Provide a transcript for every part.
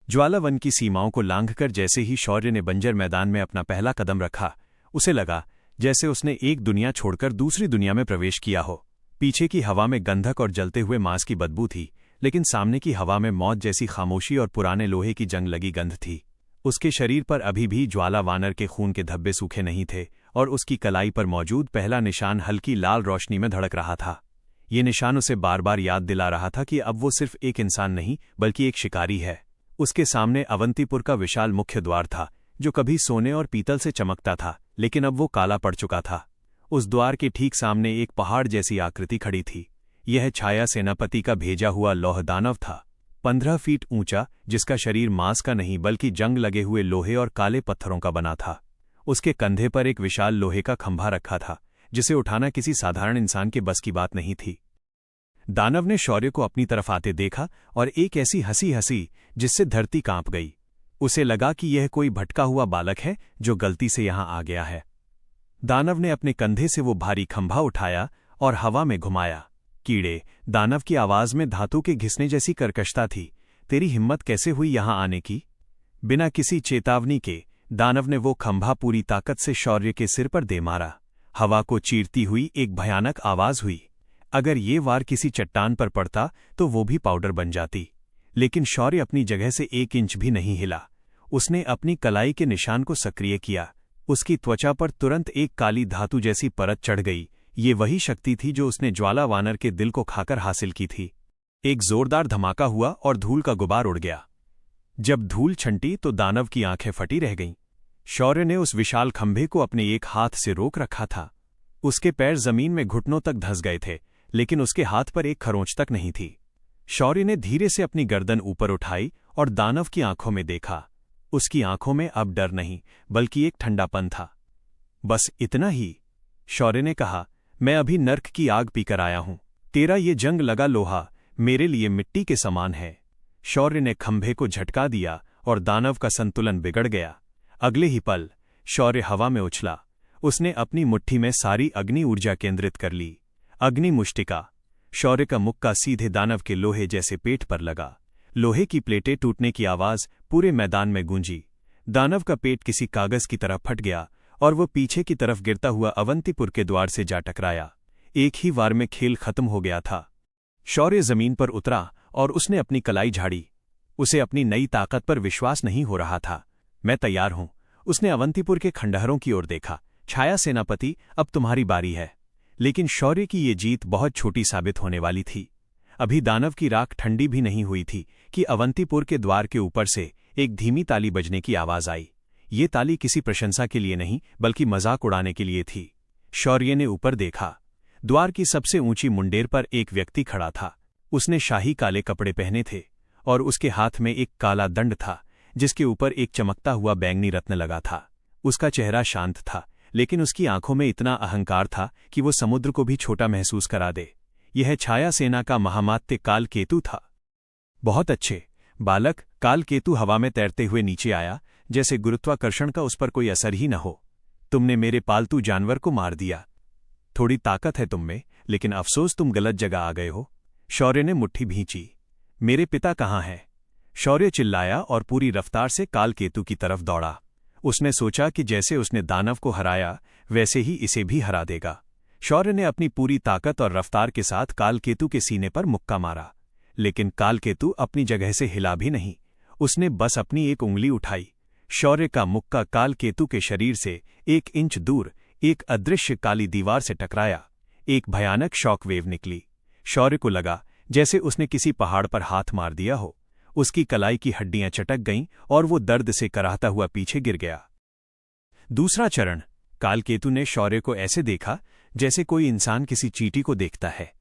ज्वालावन की सीमाओं को लांघकर जैसे ही शौर्य ने बंजर मैदान में अपना पहला कदम रखा, उसे लगा जैसे उसने एक दुनिया छोड़कर दूसरी दुनिया में प्रवेश किया हो। पीछे की हवा में गंधक और जलते हुए मांस की बदबू थी, लेकिन सामने की हवा में मौत जैसी खामोशी और पुराने लोहे की जंग लगी गंध थी। उसके शरीर पर अभी भी ज्वाला वानर के खून के धब्बे सूखे नहीं थे, और उसकी कलाई पर मौजूद पहला निशान हल्की लाल रोशनी में धड़क रहा था। ये निशान उसे बार बार याद दिला रहा था कि अब वो सिर्फ एक इंसान नहीं बल्कि एक शिकारी है। उसके सामने अवंतीपुर का विशाल मुख्य द्वार था, जो कभी सोने और पीतल से चमकता था, लेकिन अब वो काला पड़ चुका था। उस द्वार के ठीक सामने एक पहाड़ जैसी आकृति खड़ी थी। यह छाया सेनापति का भेजा हुआ लौह दानव था, 15 फीट ऊंचा, जिसका शरीर मांस का नहीं बल्कि जंग लगे हुए लोहे और काले पत्थरों का बना था। उसके कंधे पर एक विशाल लोहे का खंभा रखा था, जिसे उठाना किसी साधारण इंसान के बस की बात नहीं थी। दानव ने शौर्य को अपनी तरफ आते देखा और एक ऐसी हंसी हंसी जिससे धरती कांप गई। उसे लगा कि यह कोई भटका हुआ बालक है जो गलती से यहां आ गया है। दानव ने अपने कंधे से वो भारी खंभा उठाया और हवा में घुमाया। कीड़े, दानव की आवाज में धातु के घिसने जैसी कर्कशता थी। तेरी हिम्मत कैसे हुई यहां आने की? बिना किसी चेतावनी के दानव ने वो खंभा पूरी ताकत से शौर्य के सिर पर दे मारा। हवा को चीरती हुई एक भयानक आवाज हुई। अगर ये वार किसी चट्टान पर पड़ता तो वो भी पाउडर बन जाती, लेकिन शौर्य अपनी जगह से 1 इंच भी नहीं हिला। उसने अपनी कलाई के निशान को सक्रिय किया। उसकी त्वचा पर तुरंत एक काली धातु जैसी परत चढ़ गई। ये वही शक्ति थी जो उसने ज्वाला वानर के दिल को खाकर हासिल की थी। एक जोरदार धमाका हुआ और धूल का गुबार उड़ गया। जब धूल छंटी तो दानव की आंखें फटी रह गईं। शौर्य ने उस विशाल खंभे को अपने एक हाथ से रोक रखा था। उसके पैर जमीन में घुटनों तक धंस गए थे, लेकिन उसके हाथ पर एक खरोंच तक नहीं थी। शौर्य ने धीरे से अपनी गर्दन ऊपर उठाई और दानव की आंखों में देखा। उसकी आंखों में अब डर नहीं बल्कि एक ठंडापन था। बस इतना ही, शौर्य ने कहा, मैं अभी नर्क की आग पीकर आया हूं। तेरा ये जंग लगा लोहा मेरे लिए मिट्टी के समान है। शौर्य ने खंभे को झटका दिया और दानव का संतुलन बिगड़ गया। अगले ही पल शौर्य हवा में उछला। उसने अपनी मुट्ठी में सारी अग्नि ऊर्जा केंद्रित कर ली। अग्नि मुष्टिका। शौर्य का मुक्का सीधे दानव के लोहे जैसे पेट पर लगा। लोहे की प्लेटें टूटने की आवाज पूरे मैदान में गूंजी। दानव का पेट किसी कागज की तरह फट गया और वो पीछे की तरफ गिरता हुआ अवंतीपुर के द्वार से जा टकराया। एक ही वार में खेल खत्म हो गया था। शौर्य जमीन पर उतरा और उसने अपनी कलाई झाड़ी। उसे अपनी नई ताकत पर विश्वास नहीं हो रहा था। मैं तैयार हूं। उसने अवंतीपुर के खंडहरों की ओर देखा। छाया सेनापति, अब तुम्हारी बारी है। लेकिन शौर्य की ये जीत बहुत छोटी साबित होने वाली थी। अभी दानव की राख ठंडी भी नहीं हुई थी कि अवंतीपुर के द्वार के ऊपर से एक धीमी ताली बजने की आवाज आई। ये ताली किसी प्रशंसा के लिए नहीं बल्कि मजाक उड़ाने के लिए थी। शौर्य ने ऊपर देखा। द्वार की सबसे ऊंची मुंडेर पर एक व्यक्ति खड़ा था। उसने शाही काले कपड़े पहने थे और उसके हाथ में एक काला दंड था, जिसके ऊपर एक चमकता हुआ बैंगनी रत्न लगा था। उसका चेहरा शांत था, लेकिन उसकी आंखों में इतना अहंकार था कि वो समुद्र को भी छोटा महसूस करा दे। यह छाया सेना का महामात्य काल केतु था। बहुत अच्छे बालक। काल केतु हवा में तैरते हुए नीचे आया, जैसे गुरुत्वाकर्षण का उस पर कोई असर ही न हो। तुमने मेरे पालतू जानवर को मार दिया। थोड़ी ताकत है तुम में, लेकिन अफसोस तुम गलत जगह आ गए हो। शौर्य ने मुट्ठी भींची। मेरे पिता कहाँ हैं? शौर्य चिल्लाया और पूरी रफ्तार से काल केतु की तरफ दौड़ा। उसने सोचा कि जैसे उसने दानव को हराया वैसे ही इसे भी हरा देगा। शौर्य ने अपनी पूरी ताकत और रफ्तार के साथ कालकेतु के सीने पर मुक्का मारा, लेकिन कालकेतु अपनी जगह से हिला भी नहीं। उसने बस अपनी एक उंगली उठाई। शौर्य का मुक्का कालकेतु के शरीर से 1 इंच दूर एक अदृश्य काली दीवार से टकराया। एक भयानक शॉक वेव निकली। शौर्य को लगा जैसे उसने किसी पहाड़ पर हाथ मार दिया हो। उसकी कलाई की हड्डियां चटक गईं और वो दर्द से कराहता हुआ पीछे गिर गया। दूसरा चरण। कालकेतु ने शौर्य को ऐसे देखा जैसे कोई इंसान किसी चींटी को देखता है।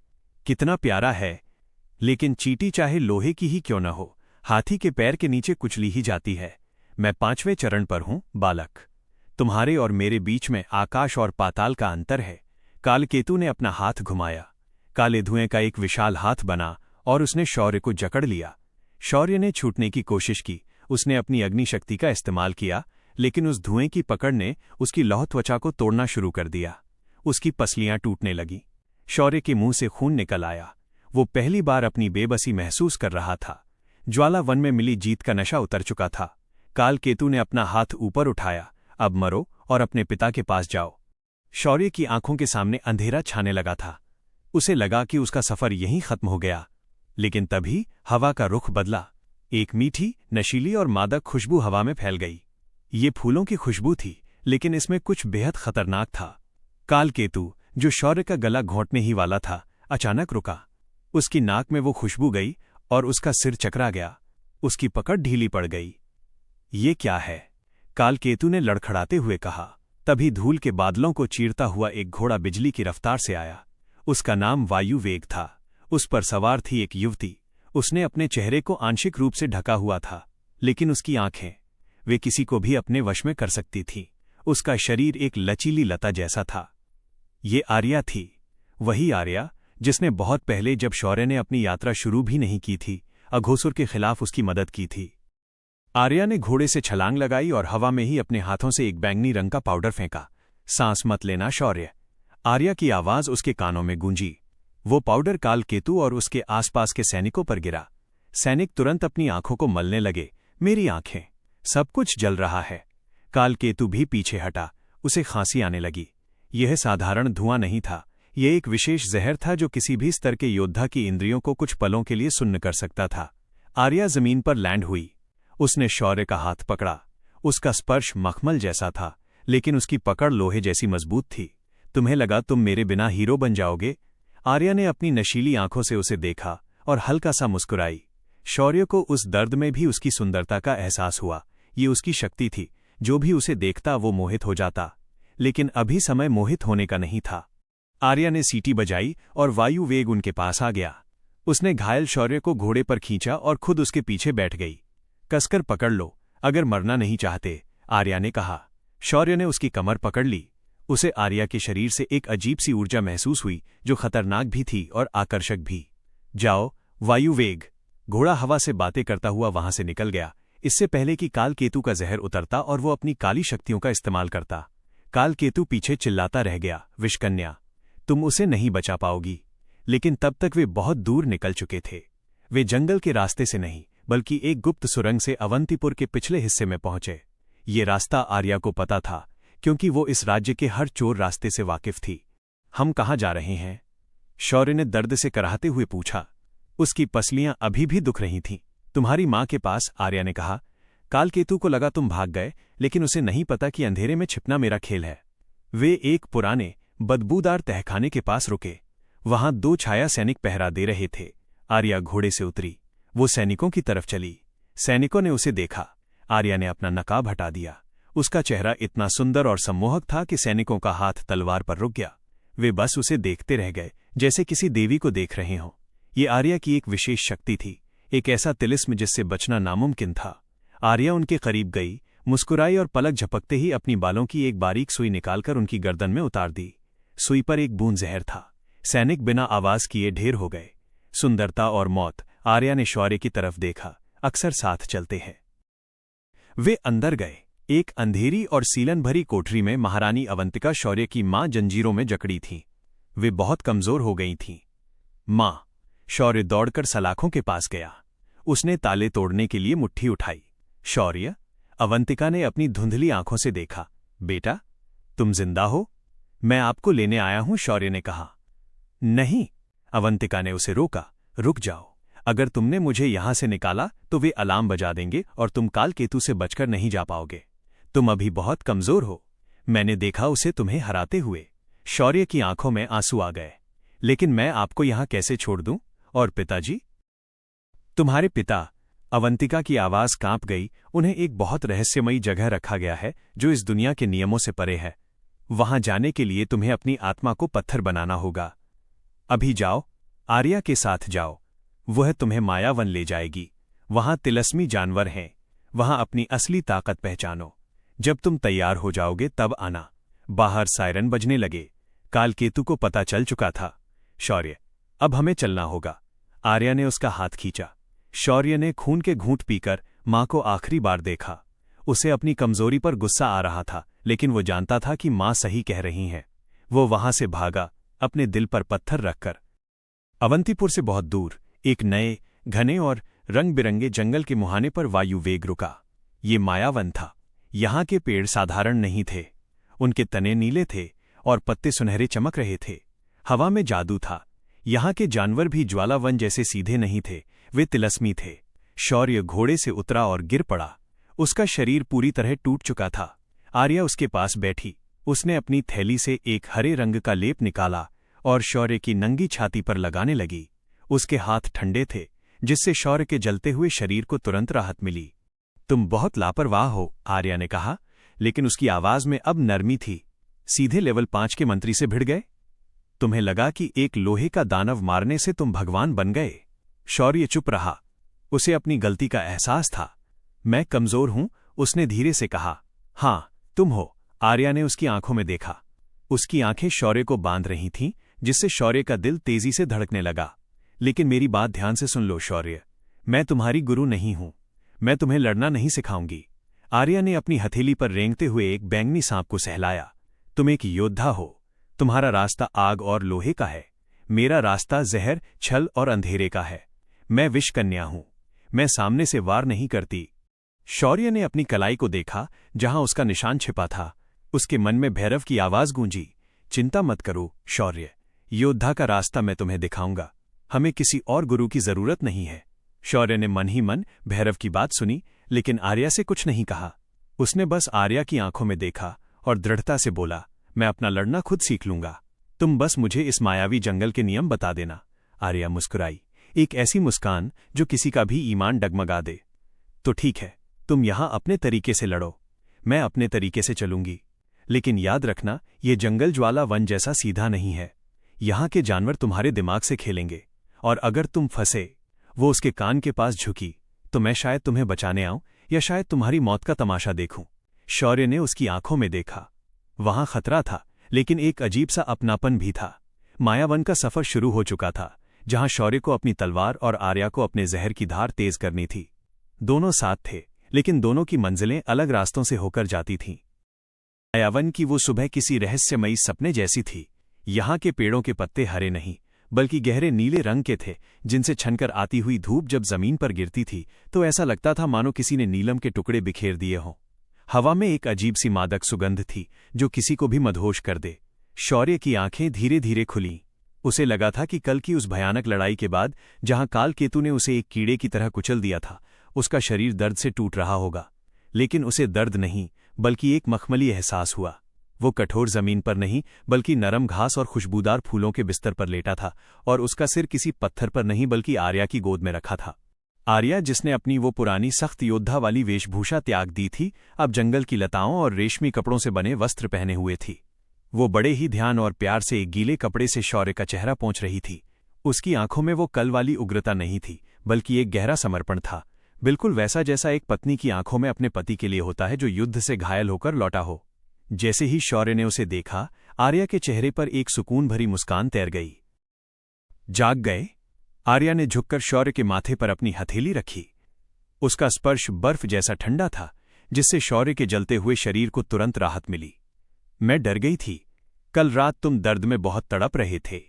कितना प्यारा है, लेकिन चींटी चाहे लोहे की ही क्यों न हो, हाथी के पैर के नीचे कुचली ही जाती है। मैं 5वें चरण पर हूं बालक। तुम्हारे और मेरे बीच में आकाश और पाताल का अंतर है। कालकेतु ने अपना हाथ घुमाया। काले धुएं का एक विशाल हाथ बना और उसने शौर्य को जकड़ लिया। शौर्य ने छूटने की कोशिश की। उसने अपनी अग्नि शक्ति का इस्तेमाल किया, लेकिन उस धुएं की पकड़ ने उसकी लौह त्वचा को तोड़ना शुरू कर दिया। उसकी पसलियां टूटने लगीं। शौर्य के मुंह से खून निकल आया। वो पहली बार अपनी बेबसी महसूस कर रहा था। ज्वाला वन में मिली जीत का नशा उतर चुका था। काल केतु ने अपना हाथ ऊपर उठाया, अब मरो और अपने पिता के पास जाओ। शौर्य की आंखों के सामने अंधेरा छाने लगा था। उसे लगा कि उसका सफर यहीं खत्म हो गया। लेकिन तभी हवा का रुख बदला। एक मीठी, नशीली और मादक खुशबू हवा में फैल गई। ये फूलों की खुशबू थी, लेकिन इसमें कुछ बेहद खतरनाक था। काल केतु, जो शौर्य का गला घोंटने ही वाला था, अचानक रुका। उसकी नाक में वो खुशबू गई और उसका सिर चकरा गया। उसकी पकड़ ढीली पड़ गई। ये क्या है? काल केतु ने लड़खड़ाते हुए कहा। तभी धूल के बादलों को चीरता हुआ एक घोड़ा बिजली की रफ्तार से आया। उसका नाम वायु वेग था। उस पर सवार थी एक युवती। उसने अपने चेहरे को आंशिक रूप से ढका हुआ था, लेकिन उसकी आंखें, वे किसी को भी अपने वश में कर सकती थीं। उसका शरीर एक लचीली लता जैसा था। ये आर्या थी, वही आर्या जिसने बहुत पहले, जब शौर्य ने अपनी यात्रा शुरू भी नहीं की थी, अघोसुर के खिलाफ उसकी मदद की थी। आर्या ने घोड़े से छलांग लगाई और हवा में ही अपने हाथों से एक बैंगनी रंग का पाउडर फेंका। सांस मत लेना शौर्य। आर्या की आवाज उसके कानों में गूंजी। वो पाउडर काल केतु और उसके आसपास के सैनिकों पर गिरा। सैनिक तुरंत अपनी आंखों को मलने लगे। मेरी आंखें, सब कुछ जल रहा है। काल केतु भी पीछे हटा। उसे खांसी आने लगी। यह साधारण धुआं नहीं था, यह एक विशेष जहर था जो किसी भी स्तर के योद्धा की इंद्रियों को कुछ पलों के लिए सुन्न कर सकता था। आर्या जमीन पर लैंड हुई। उसने शौर्य का हाथ पकड़ा। उसका स्पर्श मखमल जैसा था, लेकिन उसकी पकड़ लोहे जैसी मजबूत थी। तुम्हें लगा तुम मेरे बिना हीरो बन जाओगे? आर्या ने अपनी नशीली आंखों से उसे देखा और हल्का सा मुस्कुराई। शौर्य को उस दर्द में भी उसकी सुंदरता का एहसास हुआ। ये उसकी शक्ति थी, जो भी उसे देखता वो मोहित हो जाता। लेकिन अभी समय मोहित होने का नहीं था। आर्या ने सीटी बजाई और वायु वेग उनके पास आ गया। उसने घायल शौर्य को घोड़े पर खींचा और खुद उसके पीछे बैठ गई। कसकर पकड़ लो, अगर मरना नहीं चाहते, आर्या ने कहा। शौर्य ने उसकी कमर पकड़ ली। उसे आर्या के शरीर से एक अजीब सी ऊर्जा महसूस हुई, जो खतरनाक भी थी और आकर्षक भी। जाओ, वायु वेग। घोड़ा हवा से बातें करता हुआ वहां से निकल गया, इससे पहले कि काल केतु का जहर उतरता और वो अपनी काली शक्तियों का इस्तेमाल करता। काल केतु पीछे चिल्लाता रह गया, विषकन्या, तुम उसे नहीं बचा पाओगी। लेकिन तब तक वे बहुत दूर निकल चुके थे। वे जंगल के रास्ते से नहीं, बल्कि एक गुप्त सुरंग से अवंतीपुर के पिछले हिस्से में पहुंचे। ये रास्ता आर्या को पता था, क्योंकि वो इस राज्य के हर चोर रास्ते से वाकिफ थी। हम कहाँ जा रहे हैं? शौर्य ने दर्द से कराहते हुए पूछा। उसकी पसलियां अभी भी दुख रही थीं। तुम्हारी मां के पास, आर्या ने कहा। काल केतु को लगा तुम भाग गए, लेकिन उसे नहीं पता कि अंधेरे में छिपना मेरा खेल है। वे एक पुराने, बदबूदार तहखाने के पास रुके। वहां 2 छाया सैनिक पहरा दे रहे थे। आर्या घोड़े से उतरी। वो सैनिकों की तरफ चली। सैनिकों ने उसे देखा। आर्या ने अपना नकाब हटा दिया। उसका चेहरा इतना सुंदर और सम्मोहक था कि सैनिकों का हाथ तलवार पर रुक गया। वे बस उसे देखते रह गए, जैसे किसी देवी को देख रहे हों। ये आर्या की एक विशेष शक्ति थी, एक ऐसा तिलिस्म जिससे बचना नामुमकिन था। आर्या उनके करीब गई, मुस्कुराई और पलक झपकते ही अपनी बालों की एक बारीक सुई निकालकर उनकी गर्दन में उतार दी। सुई पर एक बूंद जहर था। सैनिक बिना आवाज किए ढेर हो गए। सुंदरता और मौत, आर्या ने शौर्य की तरफ देखा, अक्सर साथ चलते हैं। वे अंदर गए। एक अंधेरी और सीलन भरी कोठरी में महारानी अवंतिका शौर्य की मां जंजीरों में जकड़ी थीं। वे बहुत कमजोर हो गई थीं। मां, शौर्य दौड़कर सलाखों के पास गया। उसने ताले तोड़ने के लिए मुट्ठी उठाई। शौर्य, अवंतिका ने अपनी धुंधली आंखों से देखा। बेटा, तुम जिंदा हो? मैं आपको लेने आया हूं, शौर्य ने कहा। नहीं, अवंतिका ने उसे रोका। रुक जाओ। अगर तुमने मुझे यहां से निकाला तो वे अलार्म बजा देंगे और तुम काल केतु से बचकर नहीं जा पाओगे। तुम अभी बहुत कमजोर हो। मैंने देखा उसे तुम्हें हराते हुए। शौर्य की आंखों में आंसू आ गए। लेकिन मैं आपको यहां कैसे छोड़ दूं? और पिताजी? तुम्हारे पिता, अवंतिका की आवाज कांप गई। उन्हें एक बहुत रहस्यमयी जगह रखा गया है, जो इस दुनिया के नियमों से परे है। वहां जाने के लिए तुम्हें अपनी आत्मा को पत्थर बनाना होगा। अभी जाओ, आर्या के साथ जाओ। वह तुम्हें मायावन ले जाएगी। वहां तिलस्मी जानवर हैं। वहां अपनी असली ताकत पहचानो। जब तुम तैयार हो जाओगे तब आना। बाहर सायरन बजने लगे। काल केतु को पता चल चुका था। शौर्य, अब हमें चलना होगा। आर्या ने उसका हाथ खींचा। शौर्य ने खून के घूंट पीकर मां को आखिरी बार देखा। उसे अपनी कमजोरी पर गुस्सा आ रहा था, लेकिन वो जानता था कि मां सही कह रही हैं। वो वहां से भागा, अपने दिल पर पत्थर रखकर। अवंतीपुर से बहुत दूर, एक नए, घने और रंग बिरंगे जंगल के मुहाने पर वायु वेग रुका। ये मायावन था। यहाँ के पेड़ साधारण नहीं थे। उनके तने नीले थे और पत्ते सुनहरे चमक रहे थे। हवा में जादू था। यहाँ के जानवर भी ज्वालावन जैसे सीधे नहीं थे, वे तिलस्मी थे। शौर्य घोड़े से उतरा और गिर पड़ा। उसका शरीर पूरी तरह टूट चुका था। आर्या उसके पास बैठी। उसने अपनी थैली से एक हरे रंग का लेप निकाला और शौर्य की नंगी छाती पर लगाने लगी। उसके हाथ ठंडे थे, जिससे शौर्य के जलते हुए शरीर को तुरंत राहत मिली। तुम बहुत लापरवाह हो, आर्या ने कहा, लेकिन उसकी आवाज में अब नरमी थी। सीधे लेवल 5 के मंत्री से भिड़ गए? तुम्हें लगा कि एक लोहे का दानव मारने से तुम भगवान बन गए? शौर्य चुप रहा। उसे अपनी गलती का एहसास था। मैं कमजोर हूं, उसने धीरे से कहा। हां, तुम हो, आर्या ने उसकी आंखों में देखा। उसकी आंखें शौर्य को बांध रही थीं, जिससे शौर्य का दिल तेजी से धड़कने लगा। लेकिन मेरी बात ध्यान से सुन लो शौर्य, मैं तुम्हारी गुरु नहीं हूं। मैं तुम्हें लड़ना नहीं सिखाऊंगी। आर्या ने अपनी हथेली पर रेंगते हुए एक बैंगनी सांप को सहलाया। तुम एक योद्धा हो। तुम्हारा रास्ता आग और लोहे का है। मेरा रास्ता जहर, छल और अंधेरे का है। मैं विष कन्या हूं। मैं सामने से वार नहीं करती। शौर्य ने अपनी कलाई को देखा, जहां उसका निशान छिपा था। उसके मन में भैरव की आवाज गूंजी। चिंता मत करो शौर्य, योद्धा का रास्ता मैं तुम्हें दिखाऊंगा। हमें किसी और गुरु की जरूरत नहीं है। शौर्य ने मन ही मन भैरव की बात सुनी, लेकिन आर्या से कुछ नहीं कहा। उसने बस आर्या की आंखों में देखा और दृढ़ता से बोला, मैं अपना लड़ना खुद सीख लूंगा। तुम बस मुझे इस मायावी जंगल के नियम बता देना। आर्या मुस्कुराई, एक ऐसी मुस्कान जो किसी का भी ईमान डगमगा दे। तो ठीक है, तुम यहां अपने तरीके से लड़ो, मैं अपने तरीके से चलूंगी। लेकिन याद रखना, ये जंगल ज्वाला वन जैसा सीधा नहीं है। यहां के जानवर तुम्हारे दिमाग से खेलेंगे, और अगर तुम फंसे, वो उसके कान के पास झुकी, तो मैं शायद तुम्हें बचाने आऊं या शायद तुम्हारी मौत का तमाशा देखूं। शौर्य ने उसकी आंखों में देखा। वहां खतरा था, लेकिन एक अजीब सा अपनापन भी था। मायावन का सफर शुरू हो चुका था, जहां शौर्य को अपनी तलवार और आर्या को अपने जहर की धार तेज करनी थी। दोनों साथ थे, लेकिन दोनों की मंजिलें अलग रास्तों से होकर जाती थीं। मायावन की वो सुबह किसी रहस्यमयी सपने जैसी थी। यहाँ के पेड़ों के पत्ते हरे नहीं, बल्कि गहरे नीले रंग के थे, जिनसे छनकर आती हुई धूप जब जमीन पर गिरती थी तो ऐसा लगता था मानो किसी ने नीलम के टुकड़े बिखेर दिए हों। हवा में एक अजीब सी मादक सुगंध थी, जो किसी को भी मदहोश कर दे। शौर्य की आंखें धीरे धीरे खुलीं। उसे लगा था कि कल की उस भयानक लड़ाई के बाद, जहां काल केतु ने उसे एक कीड़े की तरह कुचल दिया था, उसका शरीर दर्द से टूट रहा होगा। लेकिन उसे दर्द नहीं, बल्कि एक मखमली एहसास हुआ। वो कठोर जमीन पर नहीं, बल्कि नरम घास और खुशबूदार फूलों के बिस्तर पर लेटा था, और उसका सिर किसी पत्थर पर नहीं बल्कि आर्या की गोद में रखा था। आर्या, जिसने अपनी वो पुरानी सख्त योद्धा वाली वेशभूषा त्याग दी थी, अब जंगल की लताओं और रेशमी कपड़ों से बने वस्त्र पहने हुए थी। वो बड़े ही ध्यान और प्यार से एक गीले कपड़े से शौर्य का चेहरा पोंछ रही थी। उसकी आंखों में वो कल वाली उग्रता नहीं थी, बल्कि एक गहरा समर्पण था, बिल्कुल वैसा जैसा एक पत्नी की आंखों में अपने पति के लिए होता है जो युद्ध से घायल होकर लौटा हो। जैसे ही शौर्य ने उसे देखा, आर्या के चेहरे पर एक सुकून भरी मुस्कान तैर गई। जाग गए? आर्या ने झुककर शौर्य के माथे पर अपनी हथेली रखी। उसका स्पर्श बर्फ जैसा ठंडा था, जिससे शौर्य के जलते हुए शरीर को तुरंत राहत मिली। मैं डर गई थी। कल रात तुम दर्द में बहुत तड़प रहे थे।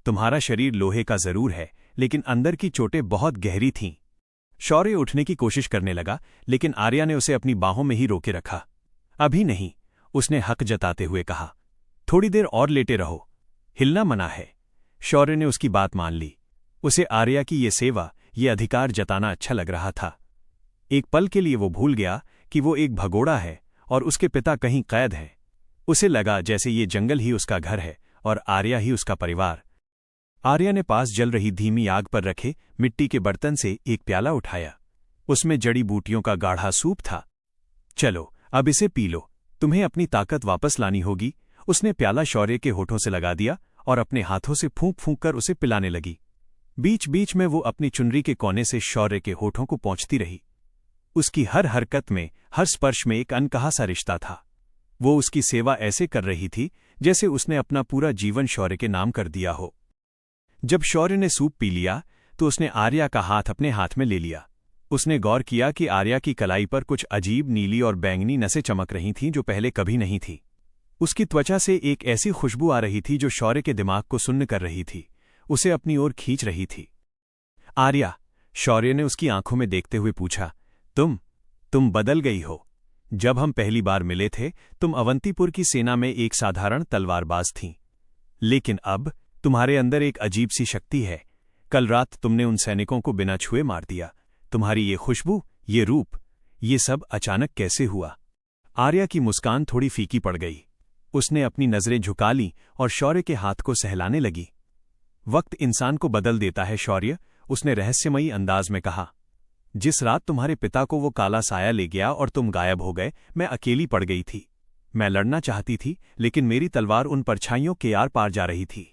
तुम्हारा शरीर लोहे का जरूर है, लेकिन अंदर की चोटें बहुत गहरी थीं। शौर्य उठने की कोशिश करने लगा, लेकिन आर्या ने उसे अपनी बाहों में ही रोके रखा। अभी नहीं, उसने हक जताते हुए कहा। थोड़ी देर और लेटे रहो, हिलना मना है। शौर्य ने उसकी बात मान ली। उसे आर्या की ये सेवा, ये अधिकार जताना अच्छा लग रहा था। एक पल के लिए वो भूल गया कि वो एक भगोड़ा है और उसके पिता कहीं कैद हैं। उसे लगा जैसे ये जंगल ही उसका घर है और आर्या ही उसका परिवार। आर्या ने पास जल रही धीमी आग पर रखे मिट्टी के बर्तन से एक प्याला उठाया। उसमें जड़ी बूटियों का गाढ़ा सूप था। चलो, अब इसे पी लो, तुम्हें अपनी ताकत वापस लानी होगी। उसने प्याला शौर्य के होठों से लगा दिया और अपने हाथों से फूंक फूंक कर उसे पिलाने लगी। बीच बीच में वो अपनी चुनरी के कोने से शौर्य के होठों को पोंछती रही। उसकी हर हरकत में, हर स्पर्श में एक अनकहा सा रिश्ता था। वो उसकी सेवा ऐसे कर रही थी जैसे उसने अपना पूरा जीवन शौर्य के नाम कर दिया हो। जब शौर्य ने सूप पी लिया तो उसने आर्या का हाथ अपने हाथ में ले लिया। उसने गौर किया कि आर्या की कलाई पर कुछ अजीब नीली और बैंगनी नसें चमक रही थीं जो पहले कभी नहीं थीं। उसकी त्वचा से एक ऐसी खुशबू आ रही थी जो शौर्य के दिमाग को सुन्न कर रही थी, उसे अपनी ओर खींच रही थी। आर्या, शौर्य ने उसकी आंखों में देखते हुए पूछा, तुम बदल गई हो। जब हम पहली बार मिले थे तुम अवंतीपुर की सेना में एक साधारण तलवारबाज थीं, लेकिन अब तुम्हारे अंदर एक अजीब सी शक्ति है। कल रात तुमने उन सैनिकों को बिना छुए मार दिया। तुम्हारी ये खुशबू, ये रूप, ये सब अचानक कैसे हुआ? आर्या की मुस्कान थोड़ी फीकी पड़ गई। उसने अपनी नजरें झुका लीं और शौर्य के हाथ को सहलाने लगी। वक्त इंसान को बदल देता है शौर्य, उसने रहस्यमयी अंदाज में कहा। जिस रात तुम्हारे पिता को वो काला साया ले गया और तुम गायब हो गए, मैं अकेली पड़ गई थी। मैं लड़ना चाहती थी, लेकिन मेरी तलवार उन परछाइयों के आर पार जा रही थी।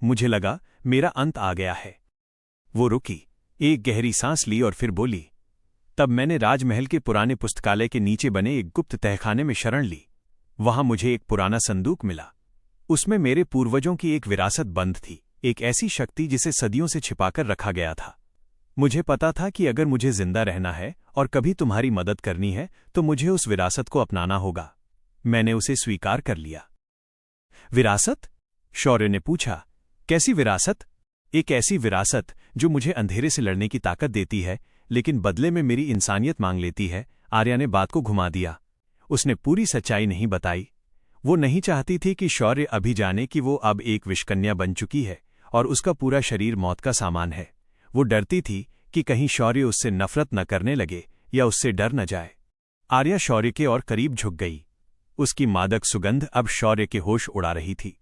मुझे लगा मेरा अंत आ गया है। वो रुकी, एक गहरी सांस ली और फिर बोली, तब मैंने राजमहल के पुराने पुस्तकालय के नीचे बने एक गुप्त तहखाने में शरण ली। वहां मुझे एक पुराना संदूक मिला। उसमें मेरे पूर्वजों की एक विरासत बंद थी, एक ऐसी शक्ति जिसे सदियों से छिपाकर रखा गया था। मुझे पता था कि अगर मुझे जिंदा रहना है और कभी तुम्हारी मदद करनी है तो मुझे उस विरासत को अपनाना होगा। मैंने उसे स्वीकार कर लिया। विरासत? शौर्य ने पूछा। कैसी विरासत? एक ऐसी विरासत जो मुझे अंधेरे से लड़ने की ताकत देती है, लेकिन बदले में मेरी इंसानियत मांग लेती है। आर्या ने बात को घुमा दिया। उसने पूरी सच्चाई नहीं बताई। वो नहीं चाहती थी कि शौर्य अभी जाने कि वो अब एक विषकन्या बन चुकी है और उसका पूरा शरीर मौत का सामान है। वो डरती थी कि कहीं शौर्य उससे नफरत न करने लगे या उससे डर न जाए। आर्या शौर्य के और करीब झुक गई। उसकी मादक सुगंध अब शौर्य के होश उड़ा रही थी।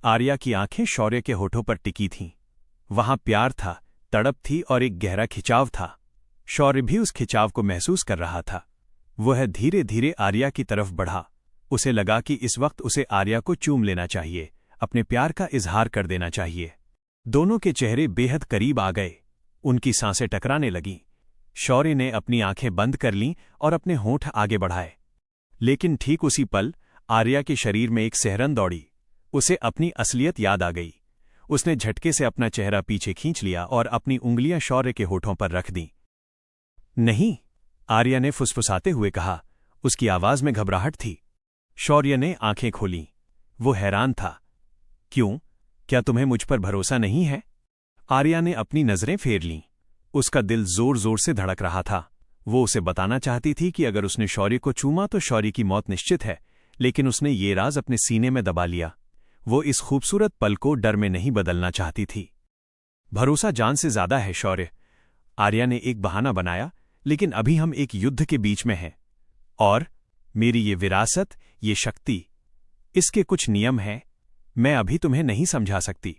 आर्या की आंखें शौर्य के होठों पर टिकी थीं। वहां प्यार था, तड़प थी और एक गहरा खिंचाव था। शौर्य भी उस खिंचाव को महसूस कर रहा था। वह धीरे धीरे आर्या की तरफ बढ़ा। उसे लगा कि इस वक्त उसे आर्या को चूम लेना चाहिए, अपने प्यार का इजहार कर देना चाहिए। दोनों के चेहरे बेहद करीब आ गए। उनकी सांसें टकराने लगीं। शौर्य ने अपनी आंखें बंद कर लीं और अपने होंठ आगे बढ़ाए। लेकिन ठीक उसी पल आर्या के शरीर में एक सिहरन दौड़ी। उसे अपनी असलियत याद आ गई। उसने झटके से अपना चेहरा पीछे खींच लिया और अपनी उंगलियां शौर्य के होठों पर रख दीं। नहीं, आर्या ने फुसफुसाते हुए कहा। उसकी आवाज में घबराहट थी। शौर्य ने आंखें खोलीं। वो हैरान था। क्यों? क्या तुम्हें मुझ पर भरोसा नहीं है? आर्या ने अपनी नजरें फेर लीं। उसका दिल जोर जोर से धड़क रहा था। वो उसे बताना चाहती थी कि अगर उसने शौर्य को चूमा तो शौर्य की मौत निश्चित है, लेकिन उसने ये राज अपने सीने में दबा लिया। वो इस खूबसूरत पल को डर में नहीं बदलना चाहती थी। भरोसा जान से ज्यादा है शौर्य। आर्या ने एक बहाना बनाया, लेकिन अभी हम एक युद्ध के बीच में हैं। और मेरी ये विरासत, ये शक्ति, इसके कुछ नियम हैं। मैं अभी तुम्हें नहीं समझा सकती।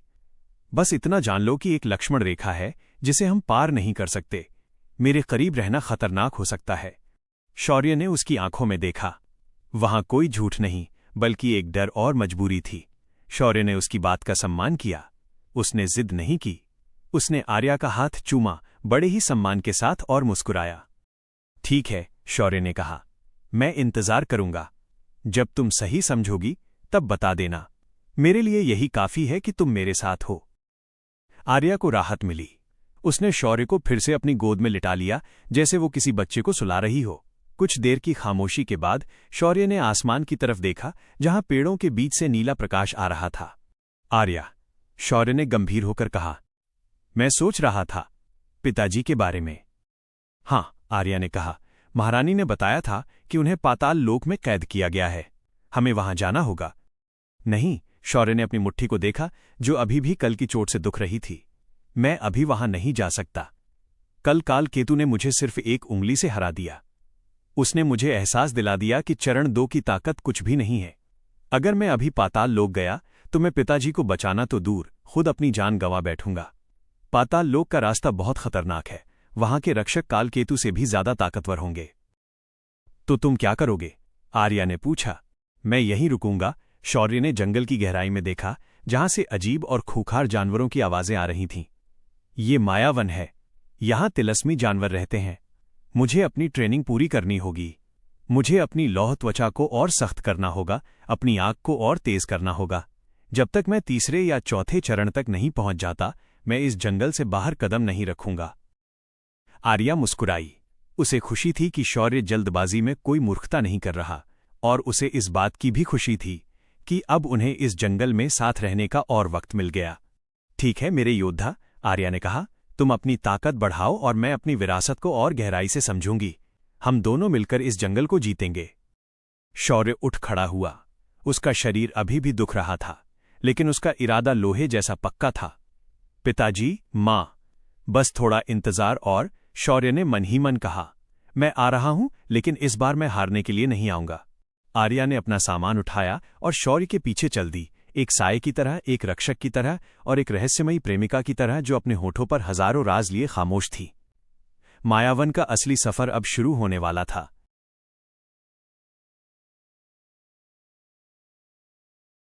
बस इतना जान लो कि एक लक्ष्मण रेखा है जिसे हम पार नहीं कर सकते। मेरे करीब रहना खतरनाक हो सकता है। शौर्य ने उसकी आंखों में देखा। वहां कोई झूठ नहीं, बल्कि एक डर और मजबूरी थी। शौर्य ने उसकी बात का सम्मान किया। उसने जिद नहीं की। उसने आर्या का हाथ चूमा, बड़े ही सम्मान के साथ, और मुस्कुराया। ठीक है, शौर्य ने कहा, मैं इंतजार करूंगा। जब तुम सही समझोगी तब बता देना। मेरे लिए यही काफी है कि तुम मेरे साथ हो। आर्या को राहत मिली। उसने शौर्य को फिर से अपनी गोद में लिटा लिया, जैसे वो किसी बच्चे को सुला रही हो। कुछ देर की खामोशी के बाद शौर्य ने आसमान की तरफ देखा, जहां पेड़ों के बीच से नीला प्रकाश आ रहा था। आर्या, शौर्य ने गंभीर होकर कहा, मैं सोच रहा था पिताजी के बारे में। हां, आर्या ने कहा, महारानी ने बताया था कि उन्हें पाताल लोक में कैद किया गया है। हमें वहां जाना होगा। नहीं, शौर्य ने अपनी मुट्ठी को देखा, जो अभी भी कल की चोट से दुख रही थी। मैं अभी वहां नहीं जा सकता। कल काल केतु ने मुझे सिर्फ एक उंगली से हरा दिया। उसने मुझे एहसास दिला दिया कि चरण 2 की ताकत कुछ भी नहीं है। अगर मैं अभी पाताल लोक गया तो मैं पिताजी को बचाना तो दूर, खुद अपनी जान गंवा बैठूंगा। पाताल लोक का रास्ता बहुत खतरनाक है। वहां के रक्षक काल केतु से भी ज्यादा ताकतवर होंगे। तो तुम क्या करोगे? आर्या ने पूछा। मैं यहीं रुकूंगा। शौर्य ने जंगल की गहराई में देखा, जहां से अजीब और खूंखार जानवरों की आवाजें आ रही थीं। ये मायावन है। यहां तिलस्मी जानवर रहते हैं। मुझे अपनी ट्रेनिंग पूरी करनी होगी। मुझे अपनी लौह त्वचा को और सख्त करना होगा, अपनी आग को और तेज करना होगा। जब तक मैं तीसरे या चौथे चरण तक नहीं पहुंच जाता, मैं इस जंगल से बाहर कदम नहीं रखूंगा। आर्या मुस्कुराई। उसे खुशी थी कि शौर्य जल्दबाजी में कोई मूर्खता नहीं कर रहा, और उसे इस बात की भी खुशी थी कि अब उन्हें इस जंगल में साथ रहने का और वक्त मिल गया। ठीक है मेरे योद्धा, आर्या ने कहा, तुम अपनी ताकत बढ़ाओ और मैं अपनी विरासत को और गहराई से समझूंगी। हम दोनों मिलकर इस जंगल को जीतेंगे। शौर्य उठ खड़ा हुआ। उसका शरीर अभी भी दुख रहा था, लेकिन उसका इरादा लोहे जैसा पक्का था। पिताजी, मां, बस थोड़ा इंतजार और, शौर्य ने मन ही मन कहा। मैं आ रहा हूं, लेकिन इस बार मैं हारने के लिए नहीं आऊंगा। आर्या ने अपना सामान उठाया और शौर्य के पीछे चल दी, एक साये की तरह, एक रक्षक की तरह और एक रहस्यमयी प्रेमिका की तरह जो अपने होठों पर हजारों राज लिए खामोश थी। मायावन का असली सफर अब शुरू होने वाला था।